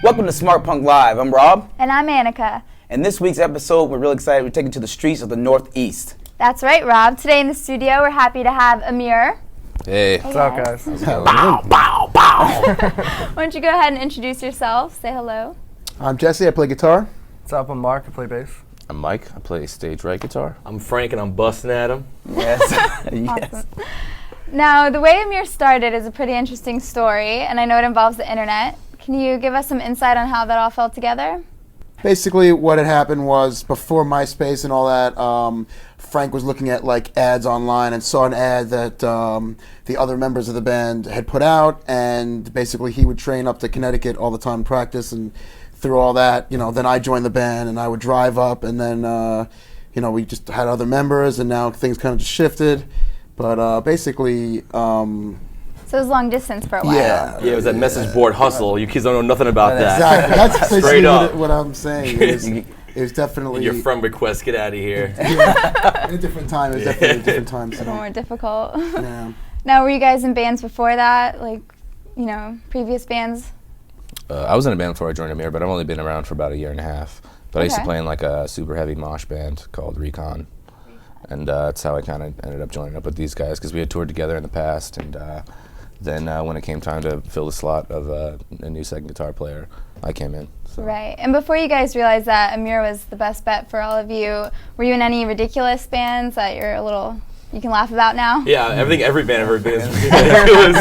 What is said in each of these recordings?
Welcome to Smartpunk Live. I'm Rob. And I'm Annika. And this week's episode, we're really excited. We're taking to the streets of the Northeast. That's right, Rob. Today in the studio, we're happy to have Emmure. Hey. What's up, guys? Bow, bow, bow. Why don't you go ahead and introduce yourself? Say hello. I'm Jesse. I play guitar. What's up? I'm Mark. I play bass. I'm Mike. I play stage right guitar. I'm Frank, and I'm busting at him. Yes. Yes. Awesome. Now, the way Emmure started is a pretty interesting story, and I know it involves the internet. Can you give us some insight on how that all fell together? Basically, what had happened was before MySpace and all that, Frank was looking at like ads online and saw an ad that the other members of the band had put out, and basically he would train up to Connecticut all the time, practice, and through all that, then I joined the band and I would drive up, and then we just had other members, and now things kind of just shifted. But basically, So it was long distance for a while. yeah, Yeah, it was that message board hustle. You kids don't know nothing about that. exactly. That's basically Straight up. what I'm saying. It was definitely Your friend request, get out of here. yeah, a different time. It was definitely a different time. A little more difficult. Yeah. Now, were you guys in bands before that? Like, previous bands? I was in a band before I joined Emmure, but I've only been around for about a year and a half. But I used to Okay. play in like a super heavy mosh band called Recon. And that's how I kind of ended up joining up with these guys, because we had toured together in the past. And then when it came time to fill the slot of a new second guitar player, I came in. So. Right. And before you guys realized that Emmure was the best bet for all of you, were you in any ridiculous bands that you can laugh about now? Yeah, every band I've ever been in is ridiculous.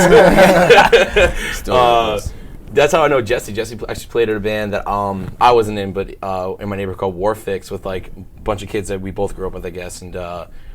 That's how I know Jesse. Jesse actually played in a band that I wasn't in, but in my neighborhood called Warfix, with like a bunch of kids that we both grew up with, I guess, and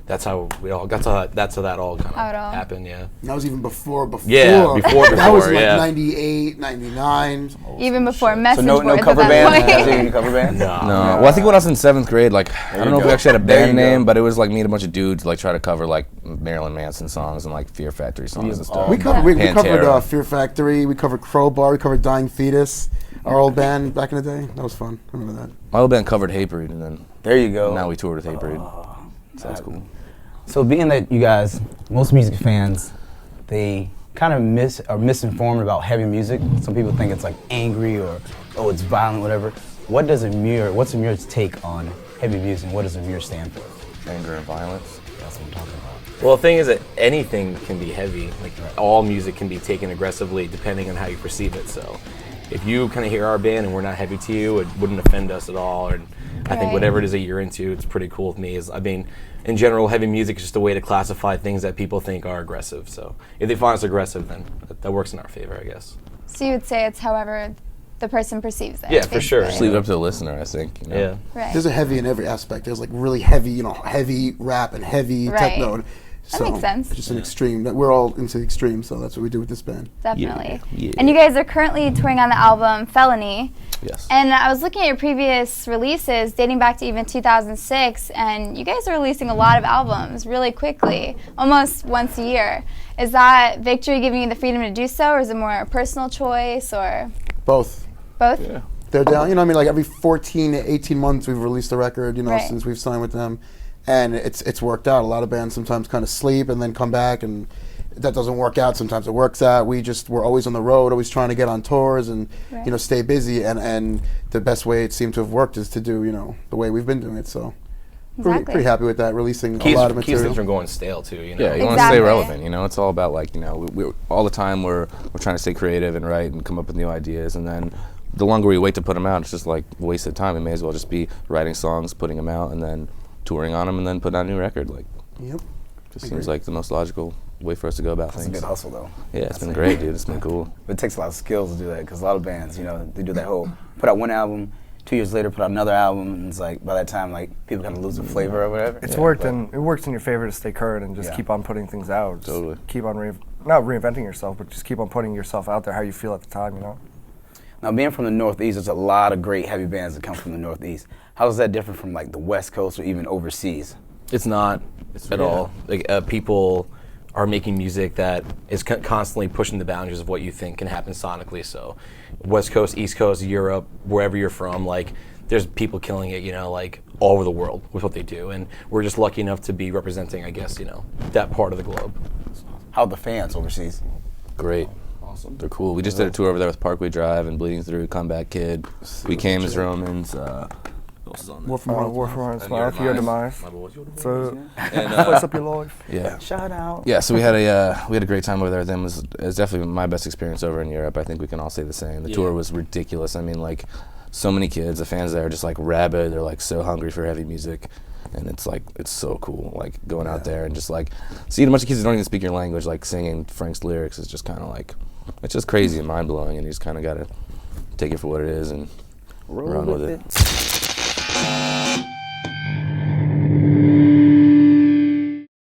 that's how that all kind of happened. Yeah. That was even before. Yeah, before. That was like yeah. 98, 99. Even before message So no boards cover at that bands? point. Any cover bands? No. Well, I think when I was in 7th grade, like, I don't know if we actually had a There you band go. name, but it was like me and a bunch of dudes like try to cover like Marilyn Manson songs and like Fear Factory songs and stuff. We covered Pantera. Fear Factory. We covered Crowbar. We covered Dying Fetus. Our old band back in the day. That was fun. I remember that. My old band covered Hatebreed, and then There you go. now we toured with Hatebreed. So that's cool. So being that you guys, most music fans, they kind of are misinformed about heavy music. Some people think it's like angry or, it's violent, whatever. What's Emmure's take on heavy music? What does Emmure stand for? Anger and violence. That's what I'm talking about. Well, the thing is that anything can be heavy. Like all music can be taken aggressively depending on how you perceive it. So if you kind of hear our band and we're not heavy to you, it wouldn't offend us at all. And I think whatever it is that you're into, it's pretty cool with me. In general, heavy music is just a way to classify things that people think are aggressive. So if they find us aggressive, then that works in our favor, I guess. So you would say it's however the person perceives it. Yeah, for sure. basically. Just leave it up to the listener, I think. Yeah. Right. There's a heavy in every aspect. There's like really heavy, heavy rap and heavy Right. techno. That makes sense. It's just an extreme. We're all into the extreme, so that's what we do with this band. Definitely. Yeah. And you guys are currently touring on the album Felony. Yes. And I was looking at your previous releases dating back to even 2006, and you guys are releasing a lot of albums really quickly, almost once a year. Is that Victory giving you the freedom to do so, or is it more a personal choice, or Both. both? Yeah. They're down, like every 14 to 18 months we've released a record, Right. since we've signed with them. And it's worked out. A lot of bands sometimes kind of sleep and then come back, and that doesn't work out. Sometimes it works out. We're always on the road, always trying to get on tours and, Right. stay busy. And the best way it seemed to have worked is to do, the way we've been doing it. So Exactly. pretty happy with that, releasing a Keeps lot of things material. from going stale too. Yeah, you want to Exactly. stay relevant. It's all about like we all the time we're trying to stay creative and write and come up with new ideas, and then the longer we wait to put them out, it's just like wasted time. We may as well just be writing songs, putting them out, and then touring on them, and then putting out a new record. Like, Yep. just seems like the most logical way for us to go about That's a things. good hustle, though. Yeah, it's been great, dude. It's been cool. But it takes a lot of skills to do that, because a lot of bands, they do that whole put out one album, 2 years later put out another album, and it's like by that time, like people kind of lose the flavor or whatever. It works in your favor to stay current and just Yeah. keep on putting things out. Just Totally. keep on not reinventing yourself, but just keep on putting yourself out there how you feel at the time. Now, being from the Northeast, there's a lot of great heavy bands that come from the Northeast. How is that different from like the West Coast or even overseas? It's not at all. Like people are making music that is constantly pushing the boundaries of what you think can happen sonically. So, West Coast, East Coast, Europe, wherever you're from, like there's people killing it, like all over the world with what they do, and we're just lucky enough to be representing, I guess, that part of the globe. How are the fans overseas? Great. awesome. They're cool. We just did a tour over there with Parkway Drive and Bleeding Through, Comeback Kid. We Came as Romans. Who else is on there? War for Heart, Smile for Your Demise. My boys, your demise. So, And, spice up your life. yeah. Shout out. Yeah, so we had a great time over there. Then was definitely my best experience over in Europe. I think we can all say the same. The tour was ridiculous. I mean, like, so many kids. The fans there are just like rabid. They're like so hungry for heavy music, and it's so cool. Like going out there and just like seeing a bunch of kids that don't even speak your language, like singing Frank's lyrics is just kind of like, it's just crazy and mind blowing. And you just kind of got to take it for what it is and run with it.